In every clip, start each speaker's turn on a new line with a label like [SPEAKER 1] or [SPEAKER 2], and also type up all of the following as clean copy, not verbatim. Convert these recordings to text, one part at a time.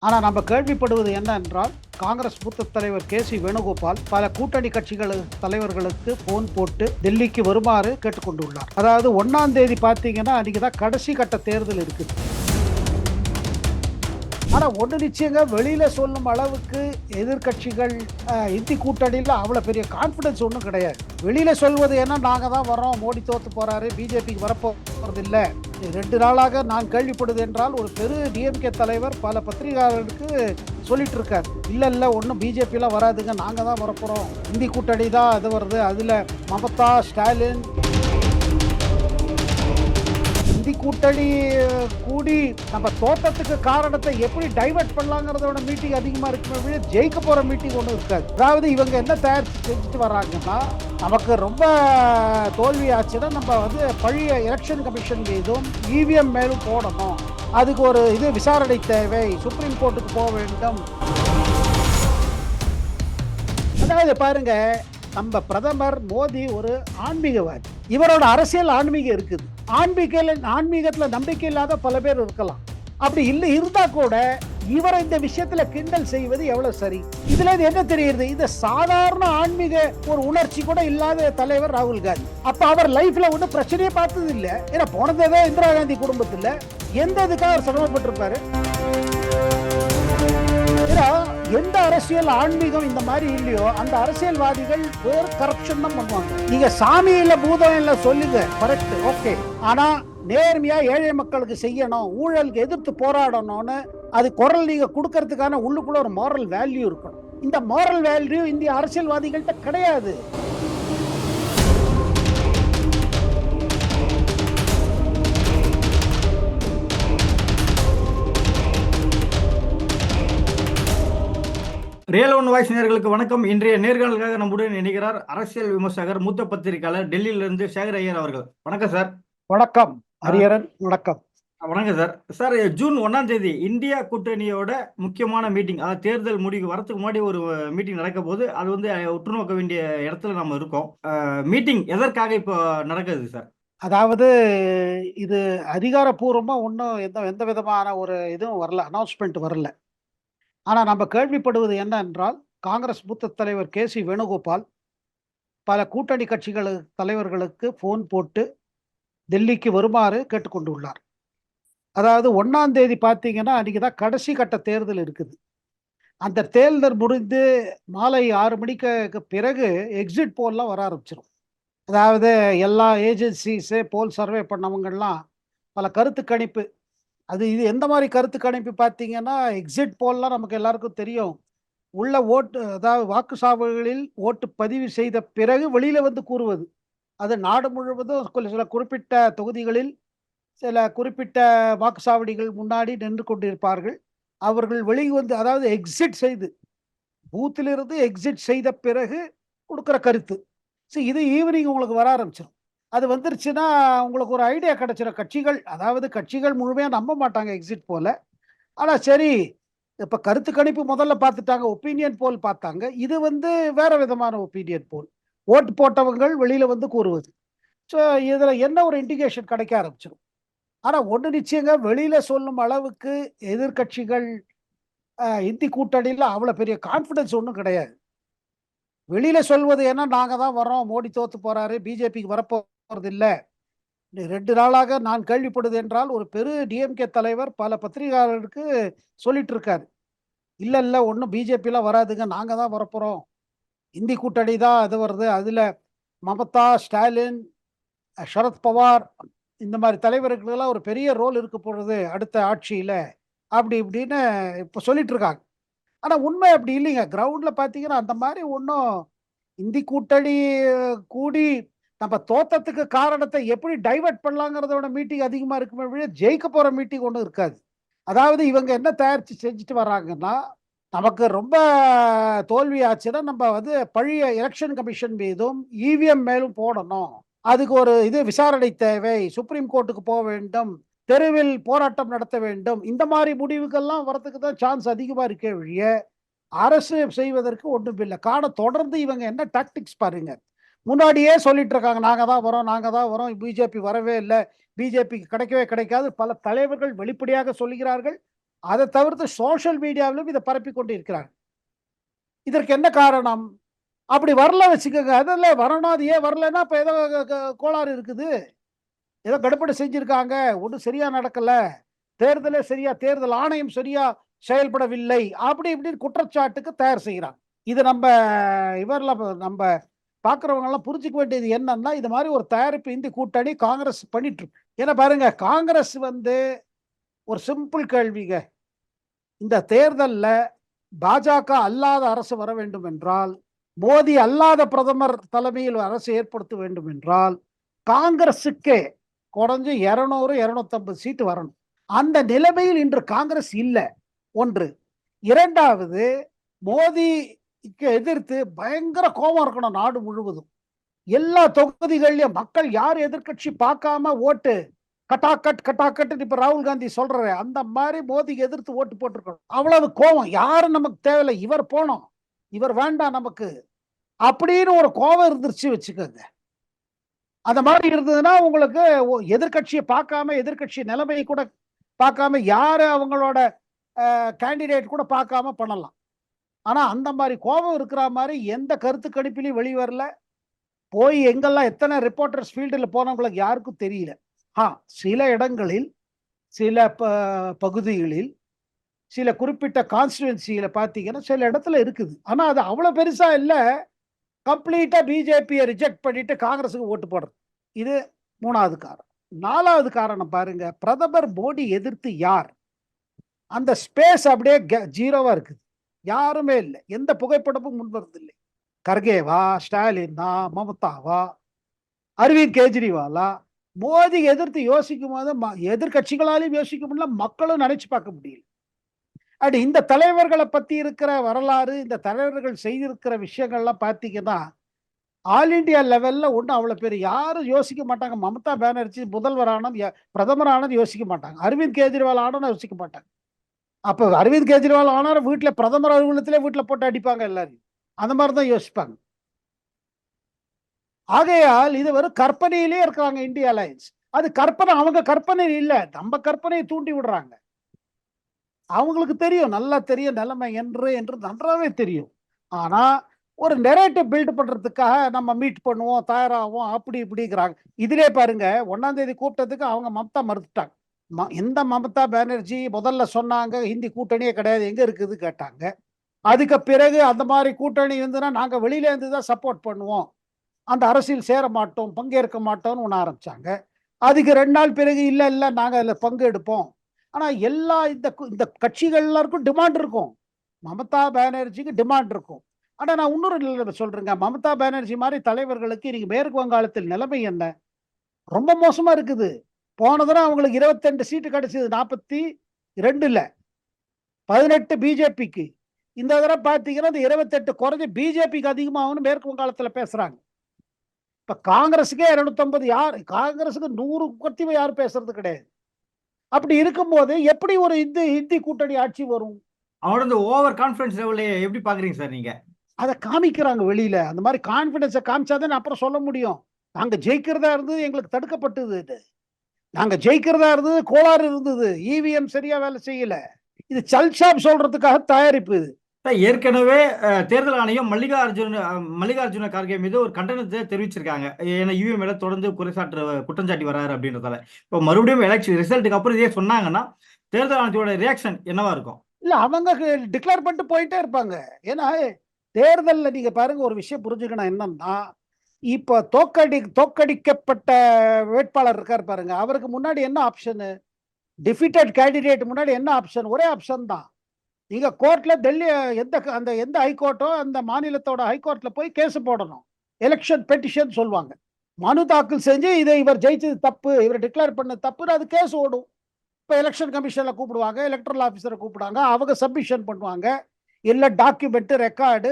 [SPEAKER 1] ஆனால் நம்ம கேள்விப்படுவது என்ன என்றால், காங்கிரஸ் மூத்த தலைவர் கே.சி. வேணுகோபால் பல கூட்டணி கட்சிகள் தலைவர்களுக்கு ஃபோன் போட்டு டெல்லிக்கு வருமாறு கேட்டுக்கொண்டுள்ளார். அதாவது 1ஆம் தேதி பார்த்தீங்கன்னா, அன்றைக்கி தான் கடைசி கட்ட தேர்தல் இருக்குது. ஆனால் ஒன்று நிச்சயங்க, வெளியில் சொல்லும் அளவுக்கு எதிர்கட்சிகள் இந்தி கூட்டணியில் அவ்வளோ பெரிய கான்ஃபிடன்ஸ் ஒன்றும் கிடையாது. வெளியில் சொல்வது ஏன்னா நாங்கள் தான் வரோம், மோடி தோற்று போகிறாரு, பிஜேபிக்கு வரப்போகிறது இல்லை. 2 நாளாக நான் கேள்விப்படுது என்றால், ஒரு பெரு டிஎம்கே தலைவர் பல பத்திரிகையாளர்களுக்கு சொல்லிட்டு இருக்கார். இல்லை ஒன்றும் பிஜேபியெலாம் வராதுங்க, நாங்கள் தான் வரப்போகிறோம், இந்தி கூட்டணி தான் அது வருது, அதில் மமதா, ஸ்டாலின் இந்தி கூட்டணி கூடி நம்ம தோட்டத்துக்கு காரணத்தை எப்படி டைவர்ட் பண்ணலாங்கிறதோட மீட்டிங் அதிகமாக இருக்குமே, ஜெயிக்க போகிற மீட்டிங் ஒன்றும் இருக்காது. அதாவது இவங்க என்ன தயார் செஞ்சுட்டு வர்றாங்கன்னா, நமக்கு ரொம்ப தோல்வி ஆச்சுன்னா நம்ம பழைய எலெக்ஷன் கமிஷன் மீதும் இவிஎம் மேலும் போடணும், அதுக்கு ஒரு விசாரணை தேவை, சுப்ரீம் கோர்ட்டுக்கு போக வேண்டும். அதாவது பாருங்க, நம்ம பிரதமர் மோடி ஒரு ஆன்மீகவாதி. இவரோட அரசியல் ஆன்மீகம் இருக்குது. ஆன்மீகத்தில் நம்பிக்கை இல்லாத பல பேர் இருக்கலாம். அப்படி இல்லை இருந்தா கூட இவரை இந்த விஷயத்துல கிண்டல் செய்வது எவ்வளவு சரி? இதுல என்ன தெரியுது? இது சாதாரண ஆன்மீக ஒரு உணர்ச்சி கூட இல்லாத தலைவர் ராகுல் காந்தி. அப்ப அவர் லைஃப்ல ஒன்றும் பிரச்சனையே பார்த்தது இல்லை. ஏன்னா போனதே இந்திரா காந்தி குடும்பத்துல எந்த இதுக்காக அவர் சிரமப்பட்டிருப்பாரு? எந்த அரசியல் ஆன்மீகம் இந்த மாதிரி இல்லையோ அந்த அரசியல்வாதிகள் வேறு கரப்ஷன் தான் பண்ணுவாங்க. நீங்க சாமி இல்ல பூதம் இல்ல சொல்லுங்க, கரெக்ட், ஓகே. ஆனா நேர்மையா ஏழை மக்களுக்கு செய்யணும், ஊழலுக்கு எதிர்த்து போராடணும்னு அது குரல் நீங்க கொடுக்கறதுக்கான உள்ளுக்குள்ள ஒரு மாரல் வேல்யூ இருக்கணும். இந்த மாரல் வேல்யூ இந்திய அரசியல்வாதிகள்கிட்ட கிடையாது.
[SPEAKER 2] ரியல் ஒன் வாய்ஸ் நேயர்களுக்கு வணக்கம். இன்றைய நேர்காணலுக்காக நம்முடன் இணைகிறார் அரசியல் விமர்சகர், மூத்த பத்திரிகையாளர், டெல்லியிலிருந்து சேகர் ஐயர் அவர்கள். வணக்கம் சார்.
[SPEAKER 1] வணக்கம் ஹரியரன். வணக்கம்.
[SPEAKER 2] வணக்கம் சார். சார், ஜூன் 1ஆம் தேதி இந்தியா கூட்டணியோட முக்கியமான மீட்டிங், அதாவது தேர்தல் முடிவு வரத்துக்கு முன்னாடி ஒரு மீட்டிங் நடக்க போது, அது உற்று நோக்க வேண்டிய இடத்துல நம்ம இருக்கோம். மீட்டிங் எதற்காக இப்போ நடக்குது சார்?
[SPEAKER 1] அதாவது இது அதிகாரப்பூர்வமா ஒன்றும் எந்த விதமான ஒரு இதுவும் வரல, அனௌன்ஸ்மெண்ட் வரல. ஆனால் நம்ம கேள்விப்படுவது என்ன என்றால், காங்கிரஸ் மூத்த தலைவர் கே.சி. வேணுகோபால் பல கூட்டணி கட்சிகள் தலைவர்களுக்கு ஃபோன் போட்டு டெல்லிக்கு வருமாறு கேட்டுக்கொண்டுள்ளார். அதாவது 1ஆம் தேதி பார்த்தீங்கன்னா, அன்றைக்கி தான் கடைசி கட்ட தேர்தல் இருக்குது. அந்த தேர்தல் முடிந்து மாலை 6 மணிக்கு பிறகு எக்ஸிட் போல்லாம் வர ஆரம்பிச்சிடும். அதாவது எல்லா ஏஜென்சிஸு போல் சர்வே பண்ணவங்கள்லாம் பல கருத்து கணிப்பு, இது எந்த மாதிரி கருத்து கணிப்பு பார்த்தீங்கன்னா, எக்ஸிட் போல்லாம் நமக்கு எல்லாருக்கும் தெரியும். உள்ள ஓட்டு, அதாவது வாக்குச்சாவடிகளில் ஓட்டு பதிவு செய்த பிறகு வெளியில வந்து கூறுவது. அது நாடு முழுவதும் சில குறிப்பிட்ட தொகுதிகளில் சில குறிப்பிட்ட வாக்குச்சாவடிகள் முன்னாடி நின்று கொண்டிருப்பார்கள். அவர்கள் வெளியே வந்து, அதாவது எக்ஸிட் செய்து பூத்திலிருந்து எக்ஸிட் செய்த பிறகு கொடுக்குற கருத்து. இது ஈவினிங் உங்களுக்கு வர ஆரம்பிச்சிடும். அது வந்துருச்சுன்னா உங்களுக்கு ஒரு ஐடியா கிடைச்சிடும். கட்சிகள் முழுமையாக நம்ப மாட்டாங்க எக்ஸிட் போல. ஆனால் சரி, இப்போ கருத்து கணிப்பு முதல்ல பார்த்துட்டாங்க, ஒப்பீனியன் போல் பார்த்தாங்க. இது வேற விதமான ஒப்பீனியன் போல், ஓட்டு போட்டவங்கள் வெளியில் வந்து கூறுவது. ஸோ இதில் என்ன ஒரு இண்டிகேஷன் கிடைக்க ஆரம்பிச்சிடும். ஆனால் ஒன்று நிச்சயங்க, வெளியில் சொல்லும் அளவுக்கு எதிர்கட்சிகள் இந்தி கூட்டணியில் அவ்வளோ பெரிய கான்ஃபிடன்ஸ் ஒன்றும் கிடையாது. வெளியில் சொல்வது ஏன்னா நாங்கள் தான் வரோம், மோடி தோற்று போகிறாரு, பிஜேபிக்கு வரப்போகிறது இல்லை. 2 நாளாக நான் கேள்விப்படுது என்றால், ஒரு பெரு டிஎம்கே தலைவர் பல பத்திரிகையாளருக்கு சொல்லிட்டு இருக்காரு. இல்லை ஒன்றும் பிஜேபியெலாம் வராதுங்க, நாங்கள் தான் வரப்போகிறோம், இந்தி கூட்டணி தான் அது வருது, அதில் மமதா, ஸ்டாலின், சரத்பவார் இந்த மாதிரி தலைவர்களுக்கெல்லாம் ஒரு பெரிய ரோல் இருக்க போகிறது அடுத்த ஆட்சியில், அப்படி இப்படின்னு இப்போ சொல்லிட்டு இருக்காங்க. ஆனால் உண்மை அப்படி இல்லைங்க. கிரவுண்டில் பார்த்தீங்கன்னா அந்த மாதிரி ஒன்றும் இந்தி கூட்டணி கூடி நம்ம தோத்தத்துக்கு காரணத்தை எப்படி டைவர்ட் பண்ணலாங்கிறதோட மீட்டிங் அதிகமாக இருக்குமே, ஜெயிக்க போகிற மீட்டிங் ஒன்றும் இருக்காது. அதாவது இவங்க என்ன தயாரித்து செஞ்சுட்டு வர்றாங்கன்னா, நமக்கு ரொம்ப தோல்வி ஆச்சுன்னா நம்ம பழைய எலெக்ஷன் கமிஷன் மீதும் இவிஎம் மேலும் போடணும், அதுக்கு ஒரு விசாரணை தேவை, சுப்ரீம் கோர்ட்டுக்கு போக வேண்டும், தெருவில் போராட்டம் நடத்த வேண்டும், இந்த மாதிரி முடிவுகள்லாம் வரதுக்கு தான் சான்ஸ் அதிகமாக இருக்கே ஒழிய அரசு செய்வதற்கு ஒன்றும் இல்லை. தொடர்ந்து இவங்க என்ன டாக்டிக்ஸ் பாருங்க. முன்னாடியே சொல்லிட்டு இருக்காங்க, நாங்கள் தான் வரோம், பிஜேபி வரவே இல்லை, பிஜேபிக்கு கிடைக்கவே கிடைக்காது. பல தலைவர்கள் வெளிப்படையாக சொல்லுகிறார்கள், அதை தவிர்த்து சோஷியல் மீடியாவிலும் இதை பரப்பி கொண்டு இருக்கிறாங்க. இதற்கு என்ன காரணம்? அப்படி வரல வச்சுக்கோங்க, அதெல்லாம் வரணும். அது ஏன் வரலன்னா இப்போ ஏதோ கோளாறு இருக்குது, ஏதோ கடுப்படை செஞ்சிருக்காங்க, ஒன்றும் சரியா நடக்கல, தேர்தல் ஆணையம் சரியா செயல்படவில்லை, அப்படி இப்படின்னு குற்றச்சாட்டுக்கு தயார் செய்கிறாங்க. இது நம்ம பார்க்குறவங்க எல்லாம் புரிஞ்சுக்க வேண்டியது என்னன்னா, இது மாதிரி ஒரு தயாரிப்பு இந்தி கூட்டணி காங்கிரஸ் பண்ணிட்டு இருக்கு. ஏன்னா பாருங்க, காங்கிரஸ் ஒரு சிம்பிள் கேள்விங்க, இந்த தேர்தல்ல பாஜக அல்லாத அரசு வர வேண்டும் என்றால், மோடி அல்லாத பிரதமர் தலைமையில் அரசு ஏற்படுத்த வேண்டும் என்றால், காங்கிரசுக்கே குறைஞ்சு 200 250 சீட்டு வரணும். அந்த நிலைமையில் இன்று காங்கிரஸ் இல்லை. ஒன்று. இரண்டாவது, மோடிக்கு எதிர்த்து பயங்கர கோபம் இருக்கணும் நாடு முழுவதும். எல்லா தொகுதிகளிலும் மக்கள் யார் எதிர்க்கட்சி பார்க்காம ஓட்டு கட்டாக்கட் இப்ப ராகுல் காந்தி சொல்றாரு, அந்த மாதிரி மோடிக்கு எதிர்த்து ஓட்டு போட்டிருக்கணும். அவ்வளவு கோபம். யாரும் நமக்கு தேவையில்லை, இவர் போனோம், இவர் வேண்டாம் நமக்கு அப்படின்னு ஒரு கோபம் இருந்துருச்சு வச்சுக்கோங்க. அந்த மாதிரி இருந்ததுன்னா உங்களுக்கு எதிர்கட்சியை பார்க்காம, எதிர்கட்சி நிலைமையை கூட பார்க்காம, யாரு அவங்களோட கேண்டிடேட் கூட பார்க்காம பண்ணலாம். ஆனா அந்த மாதிரி கோபம் இருக்கிற மாதிரி எந்த கருத்து கணிப்பிலையும் வெளிவரல. போய் எங்கெல்லாம் எத்தனை ரிப்போர்ட்டர்ஸ் ஃபீல்டில் போனவங்களுக்கு யாருக்கும் தெரியல. சில இடங்களில், சில பகுதிகளில், சில குறிப்பிட்ட கான்ஸ்டிடுவன்சியில பார்த்தீங்கன்னா சில இடத்துல இருக்குது. ஆனா அது அவ்வளவு பெருசா இல்லை. கம்ப்ளீட்டா பிஜேபியை ரிஜெக்ட் பண்ணிட்டு காங்கிரஸுக்கு ஓட்டு போடுறது. இது 3வது காரணம். 4வது காரணம் பாருங்க, பிரதமர் மோடி எதிர்த்து யார், அந்த ஸ்பேஸ் அப்படியே ஜீரோவா இருக்குது. யாருமே இல்லை, எந்த புகைப்படமும் முன்வரதில்லை. கர்கேவா, ஸ்டாலினா, மமதாவா, அரவிந்த் கெஜ்ரிவாலா. மோடி எதிர்த்து யோசிக்கும் போது எதிர்கட்சிகளாலையும் யோசிக்க முடியல, மக்களும் நினைச்சு பார்க்க முடியல. அப்படி இந்த தலைவர்களை பத்தி இருக்கிற வரலாறு, இந்த தலைவர்கள் செய்திருக்கிற விஷயங்கள்லாம் பார்த்தீங்கன்னா ஆல் இண்டியா லெவல்ல ஒன்றும் அவ்வளோ பேர் யாரும் யோசிக்க மாட்டாங்க. மமதா பானர்ஜி முதல்வர் ஆனது, பிரதமர் ஆனது யோசிக்க மாட்டாங்க. அரவிந்த் கெஜ்ரிவால் ஆனது யோசிக்க மாட்டாங்க. அப்போ அரவிந்த் கெஜ்ரிவால் ஆனாலும் வீட்டில் பிரதமர் அலுவலகத்திலே வீட்டில் போட்டு அடிப்பாங்க எல்லாரையும். அந்த மாதிரி தான் யோசிப்பாங்க. ஆகையால் இது வெறும் கற்பனையிலே இருக்கிறாங்க இந்தியா அலையன்ஸ். அது கற்பனை, அவங்க கற்பனை இல்லை, நம்ம கற்பனையை தூண்டி விடுறாங்க. அவங்களுக்கு தெரியும், நல்லா தெரியும் நிலைமை என்று நன்றாவே தெரியும். ஆனா ஒரு நெரேட்டிவ் பில்ட் பண்றதுக்காக நம்ம மீட் பண்ணுவோம், தயாராகும், அப்படி இப்படிங்கிறாங்க. இதிலே பாருங்க, 1ஆம் தேதி கூப்பிட்டதுக்கு அவங்க மமதா மறுத்துட்டாங்க. எந்த மமதா பானர்ஜி முதல்ல சொன்னாங்க ஹிந்தி கூட்டணியே கிடையாது, எங்க இருக்குது கேட்டாங்க. அதுக்கு பிறகு அந்த மாதிரி கூட்டணி இருந்துன்னா நாங்க வெளியில இருந்து தான் சப்போர்ட் பண்ணுவோம், அந்த அரசியல் சேர மாட்டோம், பங்கேற்க மாட்டோம்னு ஒன்று ஆரம்பிச்சாங்க. அதுக்கு 2 நாள் பிறகு இல்ல இல்ல நாங்க அதில் பங்கு எடுப்போம். ஆனா எல்லா இந்த கட்சிகள் எல்லாருக்கும் டிமாண்ட் இருக்கும், மமதா பானர்ஜிக்கு டிமாண்ட் இருக்கும். ஆனா நான் இன்னொரு சொல்றேங்க, மமதா பானர்ஜி மாதிரி தலைவர்களுக்கு இன்னைக்கு மேற்கு வங்காளத்தில் நிலைமை என்ன, ரொம்ப மோசமா இருக்குது. போன தடவை அவங்களுக்கு 22 சீட்டு கிடைச்சது, 42ல 18 பிஜேபிக்கு. இந்த தடவை பார்த்தீங்கன்னா இந்த 28 குறைஞ்சு பிஜேபிக்கு அதிகமாகும்னு மேற்கு வங்காளத்தில் பேசுறாங்க. இப்ப காங்கிரஸுக்கே 250, யார் காங்கிரஸுக்கு 100 பத்தி யாரும் பேசுறது கிடையாது. அப்படி இருக்கும்போது எப்படி ஒரு இந்தி கூட்டணி ஆட்சி வரும்?
[SPEAKER 2] அவனோட இந்த ஓவர் கான்ஃபிடன்ஸ் லெவலை எப்படி பாக்குறீங்க சார் நீங்க?
[SPEAKER 1] அதை காமிக்கிறாங்க வெளியில. அந்த மாதிரி கான்பிடன்ஸை காமிச்சாதான் அப்புறம் சொல்ல முடியும். நாங்க ஜெயிக்கிறதா இருந்தது, எங்களுக்கு தடுக்கப்பட்டது. நாங்க ஜெயிக்கிறதா இருந்தது, கோளாறு இருந்தது, இவிஎம் சரியா வேலை செய்யல. இது சல்சாப் சொல்றதுக்காக தயாரிப்பு இது.
[SPEAKER 2] ஏற்கனவே தேர்தல் ஆணையம் மல்லிகார்ஜுன கார்கே மீது ஒரு கண்டனத்தை தெரிவிச்சிருக்காங்க. ஏன்னா யூஎம் மேல தொடர்ந்து குற்றஞ்சாட்டி வராரு அப்படின்றதால இப்போ மறுபடியும் எலெக்ஷன் ரிசல்ட்டுக்கு அப்புறம் இதே சொன்னாங்கன்னா தேர்தல் ஆணையத்தோட ரியாக்ஷன் என்னவா இருக்கும்?
[SPEAKER 1] இல்ல, அவங்க டிக்ளேர் பண்ணிட்டு போயிட்டே இருப்பாங்க. ஏன்னா தேர்தலில் நீங்க பாருங்க, ஒரு விஷயம் புரிஞ்சுக்கணும் என்னன்னா, இப்ப தோற்கடிக்கப்பட்ட வேட்பாளர் இருக்கார் பாருங்க, அவருக்கு முன்னாடி என்ன ஆப்ஷனு? டிஃபீட்டட் கேண்டிடேட் முன்னாடி என்ன ஆப்ஷன்? ஒரே ஆப்ஷன் தான். நீங்க கோர்ட்ல டெல்லி எந்த ஹைகோர்ட்டோ அந்த மாநிலத்தோட ஹைகோர்ட்ல போய் கேஸ் போடணும். எலெக்ஷன் பெட்டிஷன் சொல்லுவாங்க. மனு தாக்கல் செஞ்சு இதை இவர் ஜெயிச்சது தப்பு, இவர் டிக்ளேர் பண்ண தப்புன்னு அது கேஸ் ஓடும். இப்போ எலெக்ஷன் கமிஷன்ல கூப்பிடுவாங்க, எலக்ட்ரல் ஆஃபீஸரை கூப்பிடுவாங்க, அவங்க சப்மிஷன் பண்ணுவாங்க. எல்லா டாக்குமெண்ட், ரெக்கார்டு,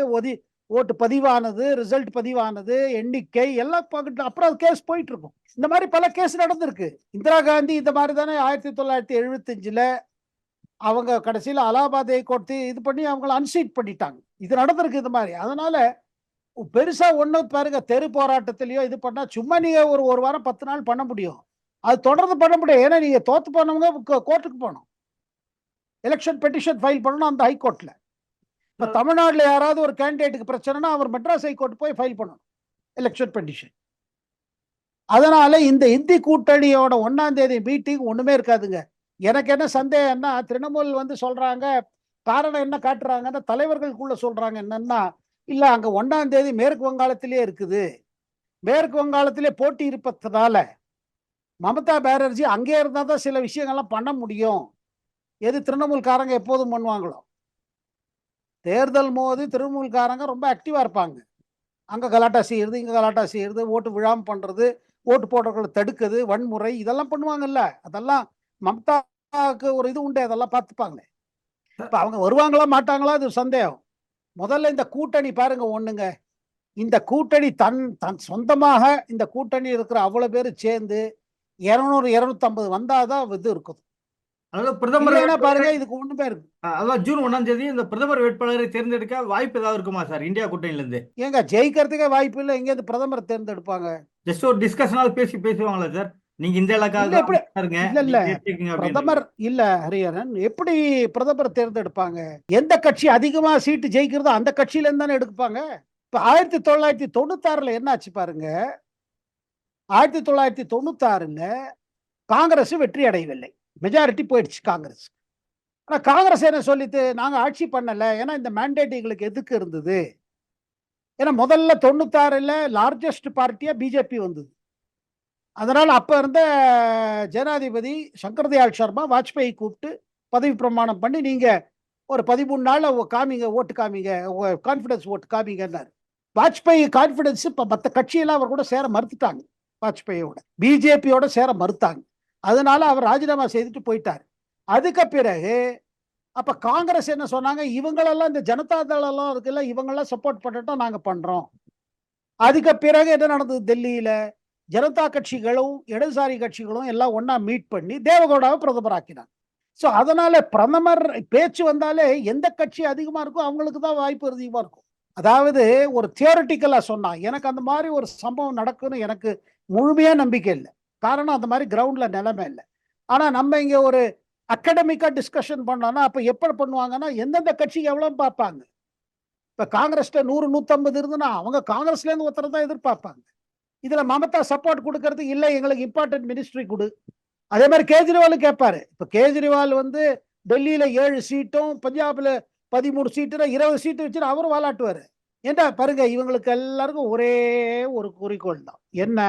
[SPEAKER 1] ஓட்டு பதிவானது, ரிசல்ட் பதிவானது, எண்ணிக்கை எல்லாம் அப்புறம் அது கேஸ் போயிட்டு இருக்கும். இந்த மாதிரி பல கேஸ் நடந்திருக்கு. இந்திரா காந்தி இந்த மாதிரி தானே 1975ல அவங்க கடைசியில் அலகாபாத் ஹைகோர்ட் இது பண்ணி அவங்கள அன்சீட் பண்ணிட்டாங்க. இது நடந்திருக்கு இந்த மாதிரி. அதனால பெருசா ஒண்ணு பாருங்க, தெரு போராட்டத்திலயோ இது பண்ணா சும்மா நீங்க ஒரு வாரம் 10 நாள் பண்ண முடியும், அது தொடர்ந்து பண்ண முடியும். ஏன்னா நீங்க தோத்து போனவங்க கோர்ட்டுக்கு போகணும், எலெக்ஷன் பெட்டிஷன் ஃபைல் பண்ணணும் அந்த ஹைகோர்ட்ல. இப்ப தமிழ்நாட்டுல யாராவது ஒரு கேண்டிடேட்டுக்கு பிரச்சனைனா அவர் மெட்ராஸ் ஹைகோர்ட் போய் ஃபைல் பண்ணணும் எலெக்ஷன் பெட்டிஷன். அதனால இந்த இந்தி கூட்டணியோட 1ஆம் தேதி மீட்டிங் ஒண்ணுமே இருக்காதுங்க. எனக்கு என்ன சந்தேகம்னா, திரிணாமுல் வந்து சொல்றாங்க, காரணம் என்ன காட்டுறாங்கன்னா, தலைவர்களுக்குள்ள சொல்றாங்க என்னன்னா, இல்ல அங்க 1ஆம் தேதி மேற்கு வங்காளத்திலே இருக்குது, மேற்கு வங்காளத்திலே போட்டி இருப்பதனால மமதா பானர்ஜி அங்கே இருந்தா தான் சில விஷயங்கள்லாம் பண்ண முடியும். எது திரிணாமுல்காரங்க எப்போதும் பண்ணுவாங்களோ, தேர்தல் மோதி திரிணாமுல்காரங்க ரொம்ப ஆக்டிவா இருப்பாங்க. அங்க கலாட்டா செய்யறது, இங்க கலாட்டா செய்யறது, ஓட்டு விழாம பண்றது, ஓட்டு போடுறவங்களை தடுக்குது, வன்முறை இதெல்லாம் பண்ணுவாங்கல்ல. அதெல்லாம் மம்தாக்கு ஒரு இது உண்டு, அதெல்லாம் பார்த்துப்பாங்களே. இப்ப அவங்க வருவாங்களா மாட்டாங்களா அது சந்தேகம். முதல்ல இந்த கூட்டணி பாருங்க ஒண்ணுங்க, இந்த கூட்டணி தன் தன் சொந்தமாக இந்த கூட்டணி இருக்கிற அவ்வளவு பேர் சேர்ந்து 200 250 வந்தாதான் இது இருக்கும்.
[SPEAKER 2] அதாவது பிரதமர்
[SPEAKER 1] இல்லைன்னா பாருங்க
[SPEAKER 2] வேட்பாளரை
[SPEAKER 1] இதுக்கு ஒண்ணுமே இருக்கு.
[SPEAKER 2] அதாவது ஜூன் 1ஆம் தேதி இந்த பிரதமர் வேட்பாளரை தேர்ந்தெடுக்க வாய்ப்பு ஏதாவது இருக்குமா சார் இந்தியா கூட்டணியில இருந்து?
[SPEAKER 1] ஏங்க ஜெயிக்கிறதுக்கே வாய்ப்பு இல்லை, எங்கேருந்து பிரதமர் தேர்ந்தெடுப்பாங்க?
[SPEAKER 2] ஜஸ்ட் ஒரு டிஸ்கஷனால பேசுவாங்களா சார்? நீங்க இந்த
[SPEAKER 1] இல்ல
[SPEAKER 2] இலாக்காவுக்கு
[SPEAKER 1] எப்படி,
[SPEAKER 2] பாருங்க,
[SPEAKER 1] இல்ல இல்ல
[SPEAKER 2] நீங்க ஜெயிச்சிருக்கீங்க அப்படின்றது.
[SPEAKER 1] பிரதமர் இல்ல ஹரிஹரன், எப்படி பிரதமர் தேர்ந்தெடுப்பாங்க? எந்த கட்சி அதிகமா சீட்டு ஜெயிக்கிறதோ அந்த கட்சியில இருந்து தானே எடுப்பாங்க. இப்ப 1996ல என்னாச்சு பாருங்க. 1996ல காங்கிரஸ் வெற்றி அடையவில்லை, மெஜாரிட்டி போயிடுச்சு காங்கிரஸ். ஆனா காங்கிரஸ் என்ன சொல்லிட்டு, நாங்க ஆட்சி பண்ணல, ஏன்னா இந்த மேண்டேட் எங்களுக்கு எதுக்கு இருந்தது. ஏன்னா முதல்ல 96ல லார்ஜஸ்ட் பார்ட்டியா பிஜேபி வந்தது. அதனால அப்ப இருந்த ஜனாதிபதி சங்கர் தயாள் சர்மா வாஜ்பாய் கூப்பிட்டு பதவி பிரமாணம் பண்ணி, நீங்க ஒரு 13 நாள்ல காமிங்க, ஓட்டு காமிங்க, கான்பிடன்ஸ் ஓட்டு காமிங்கன்னாரு. வாஜ்பாய் கான்பிடன்ஸ் இப்ப மற்ற கட்சியெல்லாம் அவர் கூட சேர மறுத்துட்டாங்க, வாஜ்பாயோட பிஜேபியோட சேர மறுத்தாங்க. அதனால அவர் ராஜினாமா செய்துட்டு போயிட்டார். அதுக்கு பிறகு அப்ப காங்கிரஸ் என்ன சொன்னாங்க, இவங்களெல்லாம் இந்த ஜனதா தளம் இருக்குல்ல, இவங்கெல்லாம் சப்போர்ட் பண்ணட்டும், நாங்க பண்றோம். அதுக்கு பிறகு என்ன நடந்தது, டெல்லியில ஜனதா கட்சிகளும் இடதுசாரி கட்சிகளும் எல்லாம் ஒன்னா மீட் பண்ணி தேவகவுடாவை பிரதமர் ஆக்கினாங்க. ஸோ அதனால பிரதமர் பேச்சு வந்தாலே எந்த கட்சி அதிகமா இருக்கோ அவங்களுக்கு தான் வாய்ப்பு அதிகமா இருக்கும். அதாவது ஒரு தியோரிட்டிக்கலா சொன்னா, எனக்கு அந்த மாதிரி ஒரு சம்பவம் நடக்கும்னு எனக்கு முழுமையா நம்பிக்கை இல்லை. காரணம் அந்த மாதிரி கிரவுண்ட்ல நிலைமை இல்லை. ஆனா நம்ம இங்க ஒரு அகடமிக்கா டிஸ்கஷன் பண்ணோம்னா, அப்ப எப்படி பண்ணுவாங்கன்னா, எந்தெந்த கட்சி எவ்வளவு பார்ப்பாங்க. இப்ப காங்கிரஸ்ல 100 150 இருந்துன்னா அவங்க காங்கிரஸ்ல இருந்து ஒருத்தர் தான் எதிர்பார்ப்பாங்க. இதுல மமதா சப்போர்ட் கொடுக்கறது இல்ல, எங்களுக்கு இம்பார்ட்டன்ட் மினிஸ்ட்ரி கொடு. அதே மாதிரி கேஜ்ரிவாலும் கேட்பாரு. இப்ப கேஜ்ரிவால் வந்து டெல்லியில 7 சீட்டும் பஞ்சாப்ல 13 சீட்டுனா 20 சீட்டு வச்சுட்டு அவரும் வாலாட்டுவாரு. ஏண்டா பாருங்க, இவங்களுக்கு எல்லாருக்கும் ஒரே ஒரு குறிக்கோள் தான், என்ன,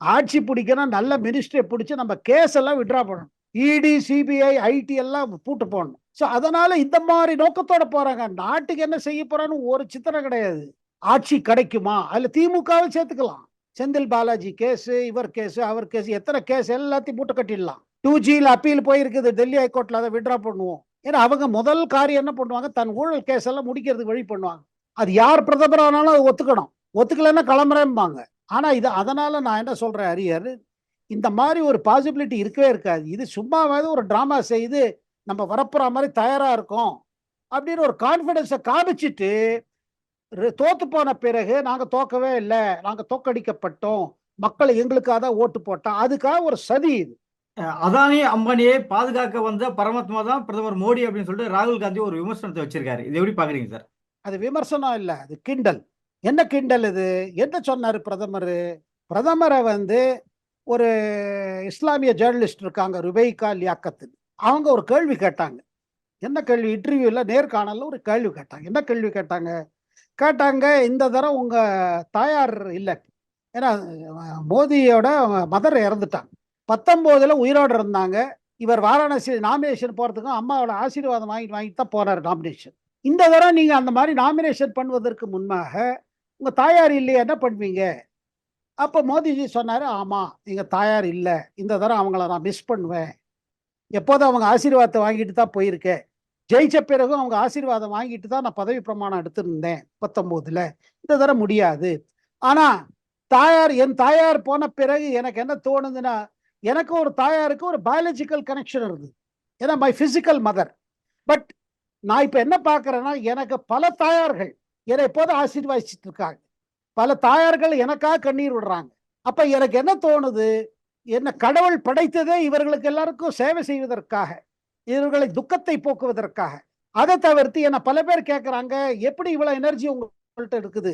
[SPEAKER 1] ஆட்சி பிடிக்கணும், நல்ல மினிஸ்ட்ரியை பிடிச்சு நம்ம கேஸ் எல்லாம் விட்ரா பண்ணணும், இடி சிபிஐ ஐடி எல்லாம் பூட்டு போடணும். ஸோ அதனால இந்த மாதிரி நோக்கத்தோட போறாங்க. நாட்டுக்கு என்ன செய்ய போறான்னு ஒரு சித்திரம் கிடையாது. ஆட்சி கிடைக்குமா, அதுல திமுகவை சேர்த்துக்கலாம். செந்தில் பாலாஜி கேஸ், இவர் கேஸ், அவர் கேஸ், எத்தனை கேஸ் எல்லாத்தையும் மூட்டை கட்டிடலாம். 2Gல அப்பீல் போயிருக்குது டெல்லி ஹைகோர்ட்ல, அதை விட்ரா பண்ணுவோம். ஏன்னா அவங்க முதல் காரியம் என்ன பண்ணுவாங்க, தன் ஊழல் கேஸ் எல்லாம் முடிக்கிறதுக்கு வழி பண்ணுவாங்க. அது யார் பிரதமர் ஆனாலும் அது ஒத்துக்கணும், ஒத்துக்கலைன்னா கிளம்புறேன்பாங்க. ஆனா இது அதனால நான் என்ன சொல்றேன் ஹரியர், இந்த மாதிரி ஒரு பாசிபிலிட்டி இருக்கவே இருக்காது. இது சும்மாவது ஒரு டிராமா செய்து நம்ம வரப்புற மாதிரி தயாரா இருக்கோம் அப்படின்னு ஒரு கான்பிடன்ஸை காமிச்சிட்டு, தோத்து போன பிறகு நாங்க தோக்கவே இல்லை, நாங்க தோக்கடிக்கப்பட்டோம், மக்கள் எங்களுக்காக தான் ஓட்டு போட்டா, அதுக்காக ஒரு சதி இது.
[SPEAKER 2] அதானி அம்பானியை பாதுகாக்க வந்த பரமாத்மா தான் பிரதமர் மோடி அப்படின்னு சொல்லிட்டு ராகுல் காந்தி ஒரு விமர்சனத்தை வச்சிருக்காரு. இது எப்படி பாக்குறீங்க சார்?
[SPEAKER 1] அது விமர்சனம் இல்ல, அது கிண்டல். என்ன கிண்டல் இது? என்ன சொன்னாரு பிரதமர்? பிரதமரை வந்து ஒரு இஸ்லாமிய ஜேர்னலிஸ்ட் இருக்காங்க, ருபைகா லியாக்கத், அவங்க ஒரு கேள்வி கேட்டாங்க. என்ன கேள்வி? இன்டர்வியூல நேர்காணல்ல ஒரு கேள்வி கேட்டாங்க. என்ன கேள்வி கேட்டாங்க? இந்த தரம் உங்க தாயார் இல்லை, ஏன்னா மோதியோட மதர் இறந்துட்டாங்க, 19ல உயிரோடு இருந்தாங்க. இவர் வாரணாசி நாமினேஷன் போறதுக்கும் அம்மாவோட ஆசீர்வாதம் வாங்கிட்டு தான் போறாரு நாமினேஷன். இந்த தரம் நீங்க அந்த மாதிரி நாமினேஷன் பண்ணுவதற்கு முன்பாக உங்க தாயார் இல்லையா, என்ன பண்ணுவீங்க? அப்ப மோடிஜி சொன்னாரு, ஆமா எங்க தாயார் இல்லை, இந்த தரம் அவங்கள நான் மிஸ் பண்ணுவேன், எப்போதும் அவங்க ஆசீர்வாதத்தை வாங்கிட்டு தான் போயிருக்கேன், ஜெயிச்ச பிறகும் அவங்க ஆசீர்வாதம் வாங்கிட்டு தான் நான் பதவி பிரமாணம் எடுத்திருந்தேன் 19ல, இந்த தடவை முடியாது. ஆனா என் தாயார் போன பிறகு எனக்கு என்ன தோணுதுன்னா, எனக்கு ஒரு தாயாருக்கு ஒரு பயாலஜிக்கல் கனெக்ஷன் இருந்தது, ஏன்னா மை பிசிக்கல் மதர். பட் நான் இப்ப என்ன பார்க்கறேன்னா, எனக்கு பல தாயார்கள் என்னை எப்போதும் ஆசீர்வதிச்சிட்டு இருக்காங்க, பல தாயார்கள் எனக்காக கண்ணீர் விடுறாங்க. அப்ப எனக்கு என்ன தோணுது, என்ன கடவுள் படைத்ததே இவர்களுக்கு எல்லாருக்கும் சேவை செய்வதற்காக. இவர்களை துக்கத்தை போக்குவதற்காக. அதை தவிர்த்து என்ன பல பேர் கேட்கறாங்க, எப்படி இவ்வளவு எனர்ஜி உங்கள்கிட்ட இருக்குது,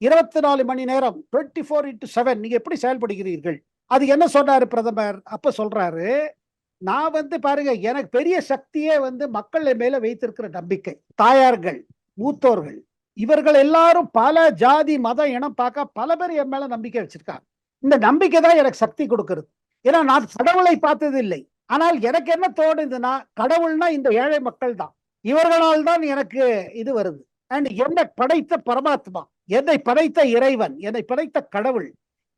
[SPEAKER 1] 24 மணி நேரம் 24x7 நீங்க எப்படி செயல்படுகிறீர்கள்? அது என்ன சொன்னாரு பிரதமர்? அப்ப சொல்றாரு, நான் பாருங்க, எனக்கு பெரிய சக்தியே மக்கள் மேல வைத்திருக்கிற நம்பிக்கை. தாயார்கள், மூத்தோர்கள், இவர்கள் எல்லாரும் பல ஜாதி மத இனம் பார்க்க பல பேர் என் மேல நம்பிக்கை வச்சிருக்காங்க. இந்த நம்பிக்கை தான் எனக்கு சக்தி கொடுக்கிறது. ஏன்னா நான் கடவுளை பார்த்தது இல்லை. ஆனால் எனக்கு என்ன தோணுதுன்னா, கடவுள்னா இந்த ஏழை மக்கள் தான். இவர்களால் தான் எனக்கு இது வருது. அண்ட் என்னை படைத்த பரமாத்மா, என்னை படைத்த இறைவன், என்னை படைத்த கடவுள்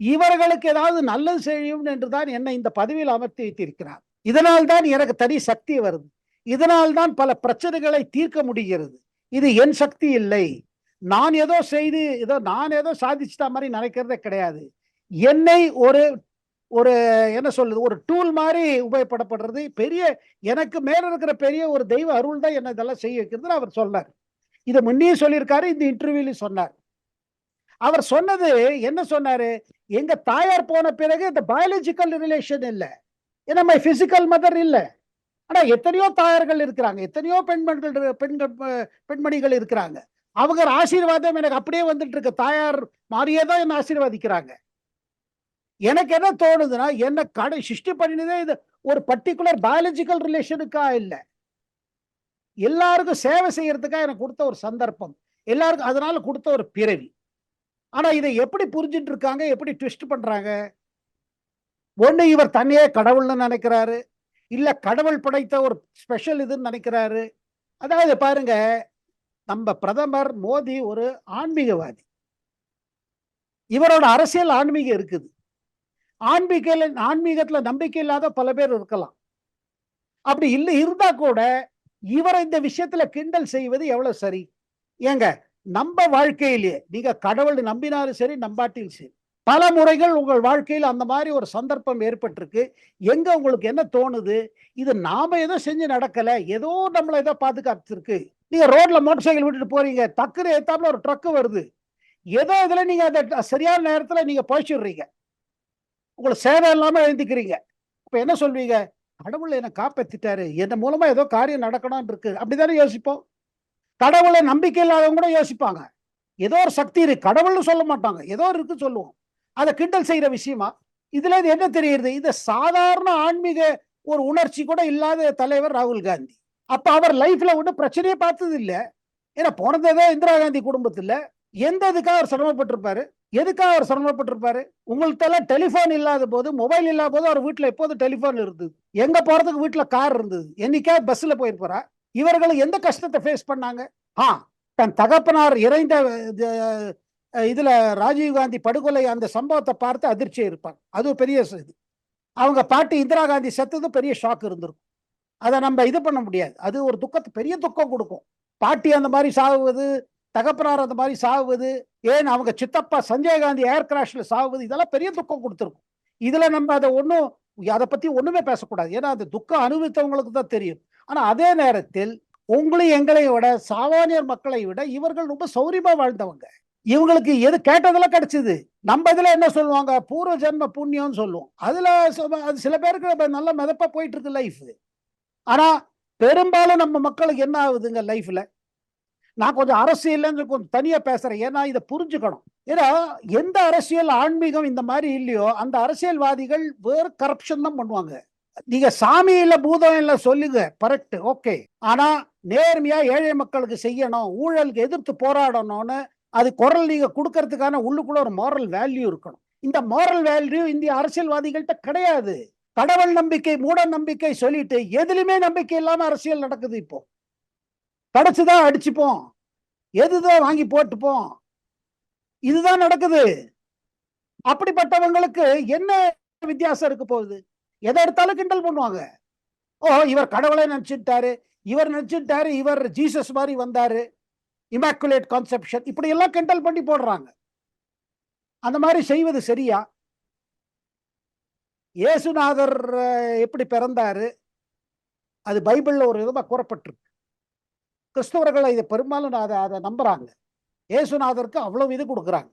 [SPEAKER 1] இவர்களுக்கு ஏதாவது நல்லது செய்யும் என்றுதான் என்னை இந்த பதவியில் அமர்த்தி வைத்திருக்கிறார். இதனால் தான் எனக்கு தனி சக்தி வருது. இதனால் தான் பல பிரச்சனைகளை தீர்க்க முடிகிறது. இது என் சக்தி இல்லை. நான் ஏதோ செய்து நான் ஏதோ சாதிச்சிட்ட மாதிரி நினைக்கிறதே கிடையாது. என்னை ஒரு ஒரு என்ன சொல்றது, ஒரு டூல் மாதிரி உபயோகப்படப்படுறது. பெரிய எனக்கு மேல இருக்கிற பெரிய ஒரு தெய்வ அருள் தான் என்ன இதெல்லாம் செய்ய வைக்கிறது அவர் சொன்னார். இதை முன்னே சொல்லியிருக்காரு, இந்த இன்டர்வியூல சொன்னார். அவர் சொன்னது என்ன சொன்னாரு, எங்க தாயார் போன பிறகு இந்த பயாலஜிக்கல் ரிலேஷன் இல்ல, ஏன்னா மை பிசிக்கல் மதர் இல்ல. ஆனா எத்தனையோ தாயார்கள் இருக்கிறாங்க, எத்தனையோ பெண்மணிகள் இருக்கிறாங்க. அவங்க ஆசீர்வாதம் எனக்கு அப்படியே வந்துட்டு இருக்கு. தாயார் மாதிரியே தான் என்ன ஆசீர்வாதிக்கிறாங்க. எனக்கு என்ன தோணுதுன்னா, என்ன சிருஷ்டி பண்ணினதே இது ஒரு பர்டிகுலர் பயாலஜிக்கல் ரிலேஷனுக்கா இல்ல, எல்லாருக்கும் சேவை செய்யறதுக்காக எனக்கு கொடுத்த ஒரு சந்தர்ப்பம், எல்லாருக்கும் அதனால கொடுத்த ஒரு பிறவி. ஆனா இதை எப்படி புரிஞ்சுட்டு இருக்காங்க, எப்படி ட்விஸ்ட் பண்றாங்க? ஒண்ணு இவர் தன்னையே கடவுள்னு நினைக்கிறாரு, இல்ல கடவுள் படைத்த ஒரு ஸ்பெஷல் இதுன்னு நினைக்கிறாரு. அதாவது பாருங்க, நம்ம பிரதமர் மோடி ஒரு ஆன்மீகவாதி. இவரோட அரசியல் ஆன்மீகம் இருக்குது. ஆன்மீகத்துல நம்பிக்கை இல்லாத பல பேர் இருக்கலாம். அப்படி இல்லை இருந்தா கூட இவரை இந்த விஷயத்துல கிண்டல் செய்வது எவ்வளவு சரி? ஏங்க, நம்ம வாழ்க்கையிலேயே நீங்க கடவுள் நம்பினாலும் சரி, நம்பாட்டிலும் சரி, பல முறைகள் உங்கள் வாழ்க்கையில் அந்த மாதிரி ஒரு சந்தர்ப்பம் ஏற்பட்டிருக்கு. எங்க உங்களுக்கு என்ன தோணுது, இது நாம ஏதோ செஞ்சு நடக்கல, ஏதோ நம்மள ஏதோ பாதுகாத்திருக்கு. நீங்க ரோட்ல மோட்டார் சைக்கிள் விட்டுட்டு போறீங்க, டக்குனு ஏத்தாப்புல ஒரு ட்ரக் வருது, ஏதோ இதுல நீங்க அந்த சரியான நேரத்துல நீங்க போயிடுறீங்க, உங்களை சேதம் இல்லாம எழுந்திக்கிறீங்க. இப்ப என்ன சொல்வீங்க? கடவுள் என்னை காப்பாத்திட்டாரு, என்ன மூலமா ஏதோ காரியம் நடக்கணும்னு இருக்கு, அப்படித்தானே யோசிப்போம். கடவுளை நம்பிக்கை இல்லாதவங்க கூட யோசிப்பாங்க, ஏதோ ஒரு சக்தி இருக்கு, கடவுள்னு சொல்ல மாட்டாங்க, ஏதோ இருக்கு சொல்லுவோம். அதை கிண்டல் செய்யற விஷயமா? இதுல இது என்ன தெரியுது? இது சாதாரண ஆன்மீக ஒரு உணர்ச்சி கூட இல்லாத தலைவர் ராகுல் காந்தி. அப்ப அவர் லைஃப்ல ஒன்றும் பிரச்சனையே பார்த்தது இல்லை. ஏன்னா போனதே இந்திரா காந்தி குடும்பத்துல. எந்த இதுக்காக அவர் சிரமப்பட்டிருப்பாரு? எதுக்காக அவர் சிரமப்பட்டிருப்பாரு? உங்கள்கிட்ட எல்லாம் டெலிபோன் இல்லாத போது, மொபைல் இல்லாத போது அவர் வீட்டுல எப்போது டெலிபோன் இருந்தது? எங்க போறதுக்கு வீட்டுல கார் இருந்தது? என்னைக்காவது பஸ்ல போயிருப்பாரா? இவர்கள் எந்த கஷ்டத்தை ஃபேஸ் பண்ணாங்க? தன் தகப்பனார் இறைந்த இதுல ராஜீவ் காந்தி படுகொலை அந்த சம்பவத்தை பார்த்து அதிர்ச்சியா இருப்பாங்க. அது பெரிய இது. அவங்க பாட்டி இந்திரா காந்தி செத்தது பெரிய ஷாக் இருந்திருக்கும். அதை நம்ம இது பண்ண முடியாது. அது ஒரு துக்கத்தை, பெரிய துக்கம் கொடுக்கும். பாட்டி அந்த மாதிரி சாகுவது, தகப்பனார் அந்த மாதிரி சாகுவது, ஏன் அவங்க சித்தப்பா சஞ்சய் காந்தி ஏர் கிராஷ்ல சாகுவது, இதெல்லாம் பெரிய துக்கம் கொடுத்துருக்கும். இதுல நம்ம அதை பத்தி ஒண்ணுமே பேசக்கூடாது. ஏன்னா அந்த துக்கம் அனுபவித்தவங்களுக்கு தான் தெரியும். ஆனா அதே நேரத்தில் உங்களையும் எங்களையும் விட, சாமானியர் மக்களை விட இவர்கள் ரொம்ப சௌரியமா வாழ்ந்தவங்க. இவங்களுக்கு எது கேட்டதெல்லாம் கிடைச்சது. நம்ம இதுல என்ன சொல்லுவாங்க, பூர்வ ஜென்ம புண்ணியம்னு சொல்லுவோம். அதுல அது சில பேருக்கு நல்ல மிதப்பா போயிட்டு இருக்கு லைஃப். ஆனா பெரும்பாலும் நம்ம மக்களுக்கு என்ன ஆகுதுங்க லைஃப்ல? நான் கொஞ்சம் அரசியல் கொஞ்சம் தனியா பேசுறேன், ஏன்னா இதை புரிஞ்சுக்கணும். ஏன்னா எந்த அரசியல் ஆன்மீகம் இந்த மாதிரி இல்லையோ, அந்த அரசியல்வாதிகள் வேறு கரப்ஷன் தான் பண்ணுவாங்க. நீங்க சாமி இல்ல பூதம் இல்ல சொல்லுங்க, கரெக்ட், ஓகே. ஆனா நேர்மையா ஏழை மக்களுக்கு செய்யணும், ஊழலுக்கு எதிர்த்து போராடணும்னு அது குரல் நீங்க கொடுக்கறதுக்கான உள்ளுக்குள்ள ஒரு மாரல் வேல்யூ இருக்கணும். இந்த மாரல் வேல்யூ இந்திய அரசியல்வாதிகள்கிட்ட கிடையாது. கடவுள் நம்பிக்கை, மூட நம்பிக்கை சொல்லிட்டு எதுலுமே நம்பிக்கை இல்லாம அரசியல் நடக்குது. இப்போ கிடைச்சுதான் அடிச்சுப்போம், எதுதான் வாங்கி போட்டுப்போம், இதுதான் நடக்குது. அப்படிப்பட்டவங்களுக்கு என்ன வித்தியாசம் இருக்க போகுது? எதை எடுத்தாலும் கிண்டல் பண்ணுவாங்க. இவர் கடவுளை நினைச்சிட்டாரு, இவர் நினைச்சிட்டாரு, இவர் ஜீசஸ் மாதிரி வந்தாரு, இமாக்குலேட் கான்செப்ஷன், இப்படி எல்லாம் கிண்டல் பண்ணி போடுறாங்க. அந்த மாதிரி செய்வது சரியா? இயேசுநாதர் எப்படி பிறந்தாரு, அது பைபிள்ல ஒரு விதமா கூறப்பட்டிருக்கு. கிறிஸ்தவர்கள் இதை பெரும்பாலும் அதை நம்புறாங்க. இயேசுநாதருக்கு அவ்வளவு இது கொடுக்குறாங்க.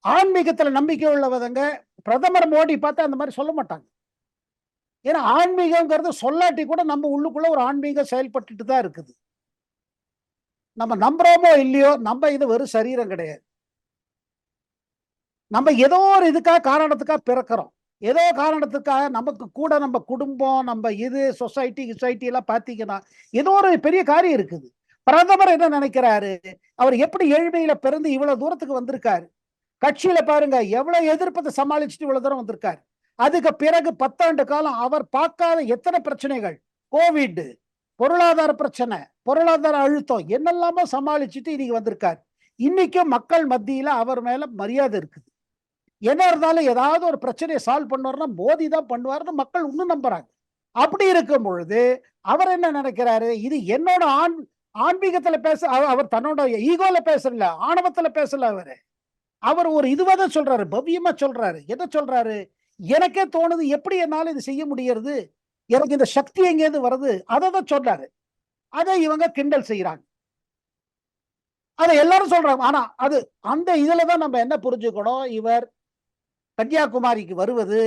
[SPEAKER 1] ஆன்மீகத்துல நம்பிக்கை உள்ளவங்க பிரதமர் மோடி பார்த்து அந்த மாதிரி சொல்ல மாட்டாங்க. ஏன்னா ஆன்மீகங்கிறது சொல்லாட்டி கூட நம்ம உள்ளுக்குள்ள ஒரு ஆன்மீகம் செயல்பட்டுட்டு தான் இருக்குது. நம்ம நம்புறோமோ இல்லையோ, நம்ம இது வெறும் சரீரம் கிடையாது. நம்ம ஏதோ ஒரு இதுக்காக காரணத்துக்காக பிறக்கிறோம். ஏதோ காரணத்துக்காக நமக்கு கூட நம்ம குடும்பம், நம்ம இது சொசைட்டி எல்லாம் பார்த்தீங்கன்னா, ஏதோ ஒரு பெரிய காரியம் இருக்குது. பிரதமர் என்ன நினைக்கிறாரு? அவர் எப்படி ஏழ்மையில பிறந்து இவ்வளவு தூரத்துக்கு வந்திருக்காரு. கட்சியில பாருங்க எவ்வளவு எதிர்ப்பதை சமாளிச்சுட்டு இவ்வளவு தூரம் வந்திருக்காரு. அதுக்கு பிறகு 10 ஆண்டு காலம் அவர் பார்க்காத எத்தனை பிரச்சனைகள், கோவிட், பொருளாதார பிரச்சனை, பொருளாதார அழுத்தம் என்னெல்லாமோ சமாளிச்சுட்டு இன்னைக்கு வந்திருக்காரு. இன்னைக்கும் மக்கள் மத்தியில அவர் மேல மரியாதை இருக்குது. என்ன இருந்தாலும் ஏதாவது ஒரு பிரச்சனையை சால்வ் பண்ணுவார்னா மோடி தான் பண்ணுவார்னு மக்கள் இன்னும் நம்புறாங்க. அப்படி இருக்கும் பொழுது அவர் என்ன நினைக்கிறாரு? இது என்னோட ஆன்மீகத்துல அவர் தன்னோட ஈகோல பேசல, ஆணவத்துல பேசல. அவர் ஒரு இதுவாதான் சொல்றாரு, பவ்யமா சொல்றாரு. என்ன சொல்றாரு? எனக்கே தோணுது, எப்படி என்னால இது செய்ய முடியறது, எனக்கு இந்த சக்தி எங்கேருந்து வருது, அதை தான் சொன்னாரு. அதை இவங்க கிண்டல் செய்யறாங்க, அதை எல்லாரும் சொல்றாங்க. ஆனா அது அந்த இதுலதான் நம்ம என்ன புரிஞ்சுக்கணும், இவர் கன்னியாகுமரிக்கு வருவது,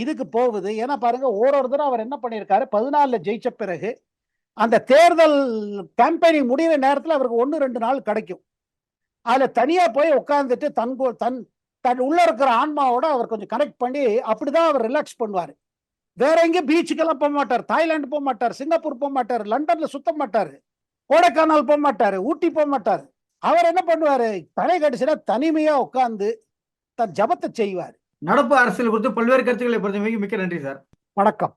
[SPEAKER 1] இதுக்கு போவது. ஏன்னா பாருங்க, ஒரு தடவை அவர் என்ன பண்ணியிருக்காரு, 14 ஜெயிச்ச பிறகு அந்த தேர்தல் கேம்பெயினிங் முடிகிற நேரத்தில் அவருக்கு 1-2 நாள் கிடைக்கும். அதுல தனியா போய் உட்கார்ந்துட்டு தன் உள்ள இருக்கிற ஆன்மாவோட அவர் கொஞ்சம் கனெக்ட் பண்ணி அப்படிதான் அவர் ரிலாக்ஸ் பண்ணுவாரு. வேற எங்கேயும் பீச்சுக்கெல்லாம் போக மாட்டார், தாய்லாந்து போக மாட்டார், சிங்கப்பூர் போக மாட்டார், லண்டன்ல சுத்த மாட்டாரு, கோடைக்கானல் போக மாட்டாரு, ஊட்டி போக மாட்டாரு. அவர் என்ன பண்ணுவாரு, தலை கடிச்சுனா தனிமையா உட்கார்ந்து தன் ஜபத்தை செய்வார்.
[SPEAKER 2] நடப்பு அரசியல் குறித்து பல்வேறு கருத்துக்களை பொறுத்தவரைக்கும் மிக்க நன்றி சார்.
[SPEAKER 1] வணக்கம்.